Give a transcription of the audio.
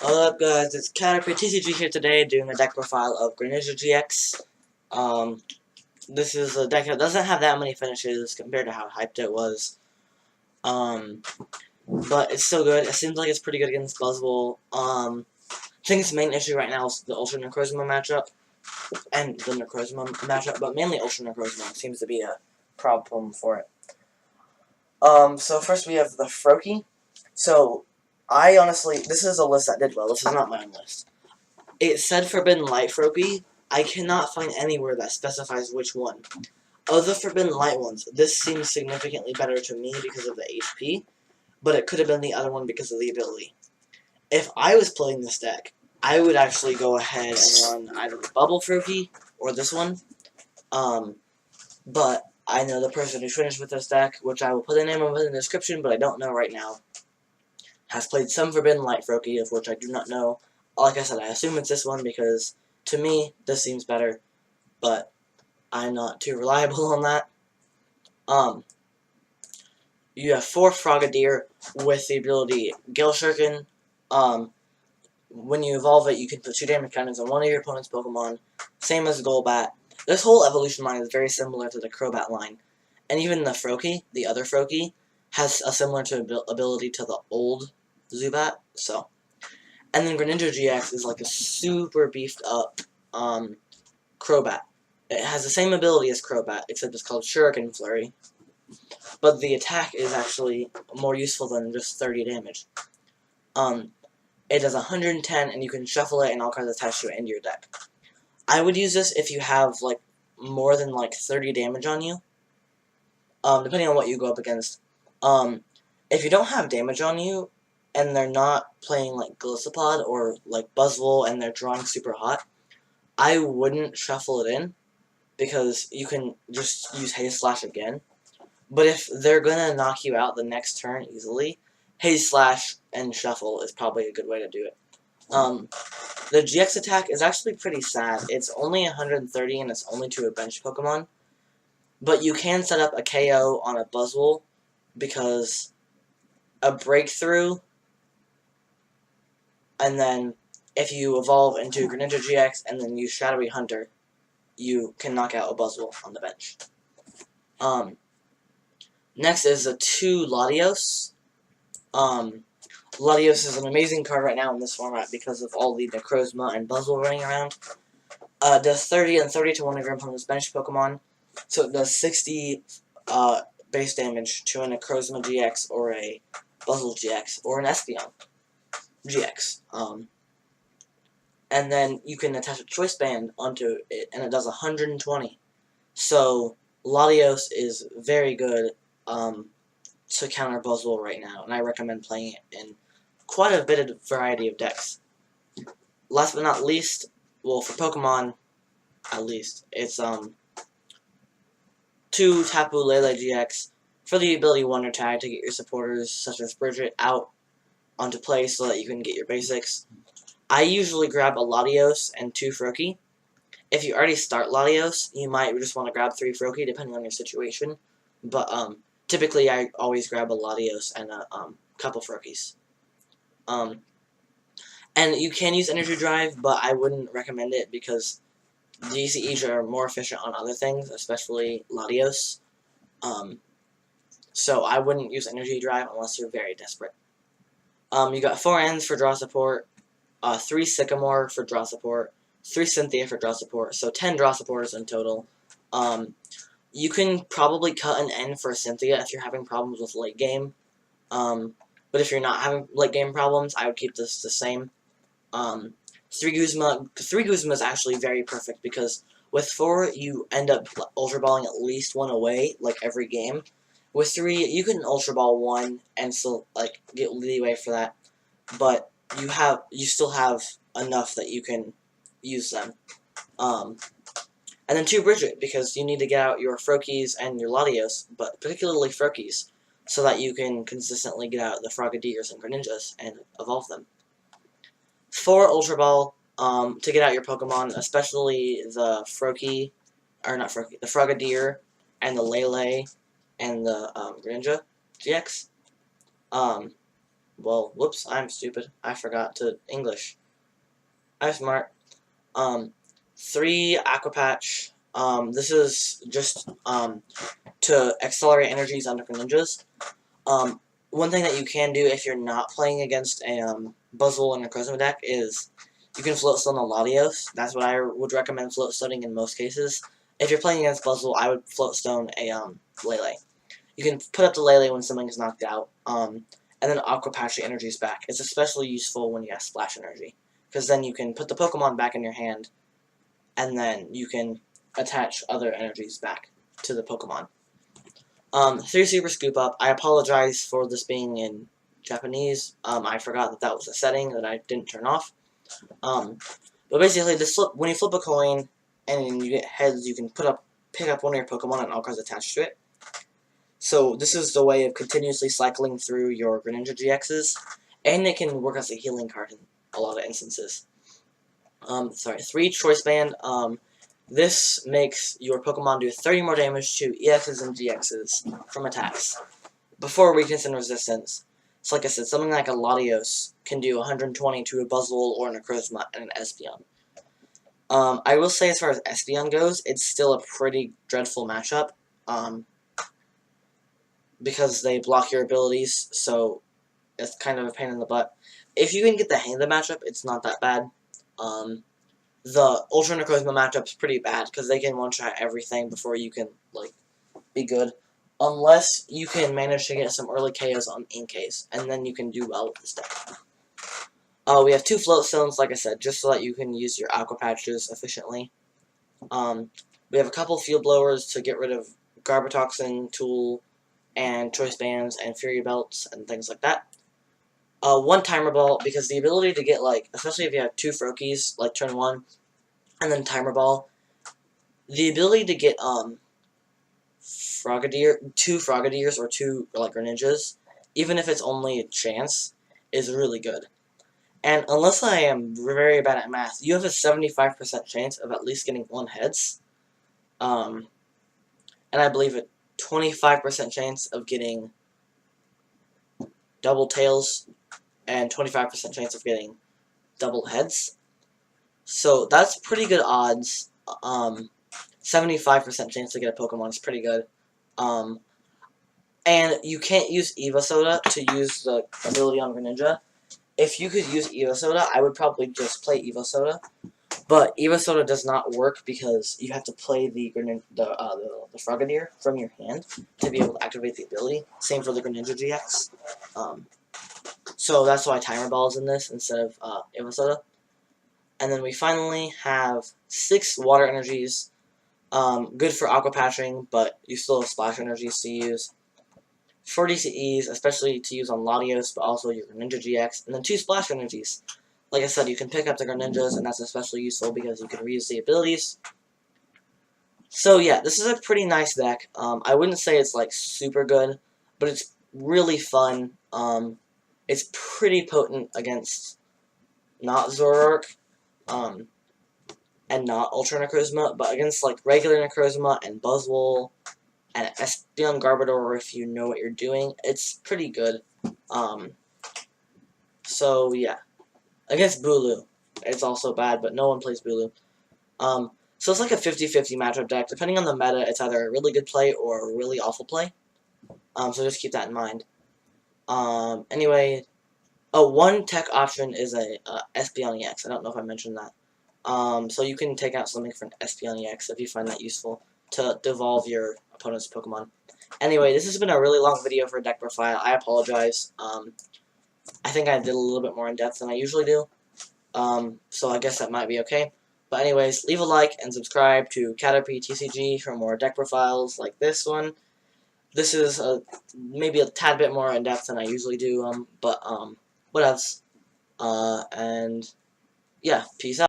What up, guys? It's Caterpie TCG here today doing a deck profile of Greninja GX. This is a deck that doesn't have that many finishes compared to how hyped it was. But it's still good. It seems like it's pretty good against Buzzwole. I think its main issue right now is the Ultra Necrozma matchup. And the Necrozma matchup, but mainly Ultra Necrozma seems to be a problem for it. So first we have the Froakie. So, I honestly, this is a list that did well. This is not my own list. It said Forbidden Light Froakie. I cannot find anywhere that specifies which one. Of the Forbidden Light ones, this seems significantly better to me because of the HP, but it could have been the other one because of the ability. If I was playing this deck, I would actually go ahead and run either the Bubble Froakie or this one. But I know the person who finished with this deck, which I will put the name of in the description, but I don't know right now, has played some Forbidden Light Froakie, of which I do not know. Like I said, I assume it's this one because, to me, this seems better, but I'm not too reliable on that. You have 4 Frogadier with the ability Gale Shuriken. When you evolve it, you can put 2 damage counters on one of your opponent's Pokemon, same as Golbat. This whole evolution line is very similar to the Crobat line, and even the Froakie, the other Froakie, has a similar ability to the old Zubat, so. And then Greninja GX is like a super beefed up Crobat. It has the same ability as Crobat, except it's called Shuriken Flurry. But the attack is actually more useful than just 30 damage. It does 110, and you can shuffle it and all kinds of attach to it into your deck. I would use this if you have like more than like 30 damage on you. Depending on what you go up against. If you don't have damage on you, and they're not playing like Gliscopod or like Buzzwole and they're drawing super hot, I wouldn't shuffle it in, because you can just use Haze Slash again. But if they're gonna knock you out the next turn easily, Haze Slash and shuffle is probably a good way to do it. The GX attack is actually pretty sad. It's only 130 and it's only to a bench Pokemon. But you can set up a KO on a Buzzwole, because a Breakthrough, and then if you evolve into Greninja GX and then use Shadowy Hunter, you can knock out a Buzzwole on the bench. Next is a 2 Latios. Latios is an amazing card right now in this format because of all the Necrozma and Buzzwole running around. Does 30 and 30 to one of your opponent's bench Pokemon. So it does 60 base damage to a Necrozma GX or a Buzzwole GX or an Espeon GX. And then you can attach a Choice Band onto it, and it does 120. So Latios is very good to counter Buzzwole right now, and I recommend playing it in quite a bit of variety of decks. Last but not least, well, for Pokemon, at least, it's 2 Tapu Lele GX for the ability Wonder Tag to get your supporters, such as Brigette, out onto play so that you can get your basics. I usually grab a Latios and 2 Froakie. If you already start Latios, you might just want to grab 3 Froakie, depending on your situation. But typically, I always grab a Latios and a couple Froakies. And you can use Energy Drive, but I wouldn't recommend it because DCEs are more efficient on other things, especially Latios. So I wouldn't use Energy Drive unless you're very desperate. You got 4 Ns for draw support, 3 Sycamore for draw support, 3 Cynthia for draw support, so 10 draw supporters in total. You can probably cut an N for Cynthia if you're having problems with late game. But if you're not having late game problems, I would keep this the same. 3 Guzma is actually very perfect because with 4 you end up Ultra Balling at least 1 away, like every game. With 3, you can Ultra Ball 1 and still like get leeway for that, but you still have enough that you can use them. And then 2 Brigette, because you need to get out your Froakies and your Latios, but particularly Froakies, so that you can consistently get out the Frogadiers and Greninjas and evolve them. 4 Ultra Ball to get out your Pokemon, especially the Froakie, or not Froakie, the Frogadier, and the Lele, and the Greninja GX. 5 Ultra Balls to get out your Pokemon, especially the Froakie, or not Froakie, the Frogadier, and the Lele, and the Greninja GX. 6 Ultra Balls to get out your Pokemon, especially the Froakie, or not Froakie, the Frogadier, and the Greninja GX. well, whoops, I'm stupid. I forgot to English. I'm smart. 3 Aqua Patch. This is just to accelerate energies under Greninjas. One thing that you can do if you're not playing against a Buzzwole and a Cosmo deck is you can float stone a Latios. That's what I would recommend float stoning in most cases. If you're playing against Buzzwole, I would float stone a Lele. You can put up the Lele when something is knocked out, and then Aqua Patch the energies back. It's especially useful when you have Splash Energy, because then you can put the Pokemon back in your hand, and then you can attach other energies back to the Pokemon. 3 Super Scoop Up. I apologize for this being in Japanese. I forgot that was a setting that I didn't turn off. But basically, when you flip a coin and you get heads, you can pick up one of your Pokemon and all cards attached to it. So this is the way of continuously cycling through your Greninja GXs, and it can work as a healing card in a lot of instances. 3 Choice Band. This makes your Pokemon do 30 more damage to EXs and GXs from attacks before weakness and resistance. So like I said, something like a Latios can do 120 to a Buzzwole or an Necrozma and an Espeon. I will say as far as Espeon goes, it's still a pretty dreadful matchup. Because they block your abilities, so it's kind of a pain in the butt. If you can get the hang of the matchup, it's not that bad. The Ultra Necrozma matchup's pretty bad, because they can one-shot everything before you can, like, be good. Unless you can manage to get some early KOs on Inkays, and then you can do well with this deck. We have 2 Float Stones, like I said, just so that you can use your Aqua Patches efficiently. We have a couple Field Blowers to get rid of Garbatoxin, Tool, and Choice Bands, and Fury Belts, and things like that. 1 Timer Ball, because the ability to get, like, especially if you have 2 Froakies, like turn 1, and then Timer Ball, the ability to get, 2 Frogadiers, or 2, like, Greninjas, even if it's only a chance, is really good. And unless I am very bad at math, you have a 75% chance of at least getting 1 Heads, and I believe a 25% chance of getting double Tails, and 25% chance of getting double Heads. So that's pretty good odds. 75% chance to get a Pokemon is pretty good. And you can't use Evo Soda to use the ability on Greninja. If you could use Evo Soda, I would probably just play Evo Soda. But Evo Soda does not work because you have to play the Frogadier from your hand to be able to activate the ability. Same for the Greninja GX. So that's why Timer Ball is in this instead of Evo Soda. And then we finally have 6 Water Energies. Good for Aqua Patching, but you still have Splash Energies to use. 4 DCEs, especially to use on Latios, but also your Greninja GX. And then 2 Splash Energies. Like I said, you can pick up the Greninjas, and that's especially useful because you can reuse the abilities. So yeah, this is a pretty nice deck. I wouldn't say it's like super good, but it's really fun. It's pretty potent against not Zoroark, and not Ultra Necrozma, but against like regular Necrozma and Buzzwole and Espeon Garbodor, if you know what you're doing, it's pretty good. So yeah. Against Bulu, it's also bad, but no one plays Bulu. So it's like a 50-50 matchup deck. Depending on the meta, it's either a really good play or a really awful play. So just keep that in mind. Anyway, one tech option is a Espeon EX. I don't know if I mentioned that. So you can take out something from Espeon EX if you find that useful to devolve your opponent's Pokemon. Anyway, this has been a really long video for deck profile. I apologize. I think I did a little bit more in depth than I usually do. So I guess that might be okay. But anyways, leave a like and subscribe to Caterpie TCG for more deck profiles like this one. This is maybe a tad bit more in depth than I usually do, but what else? And yeah, peace out.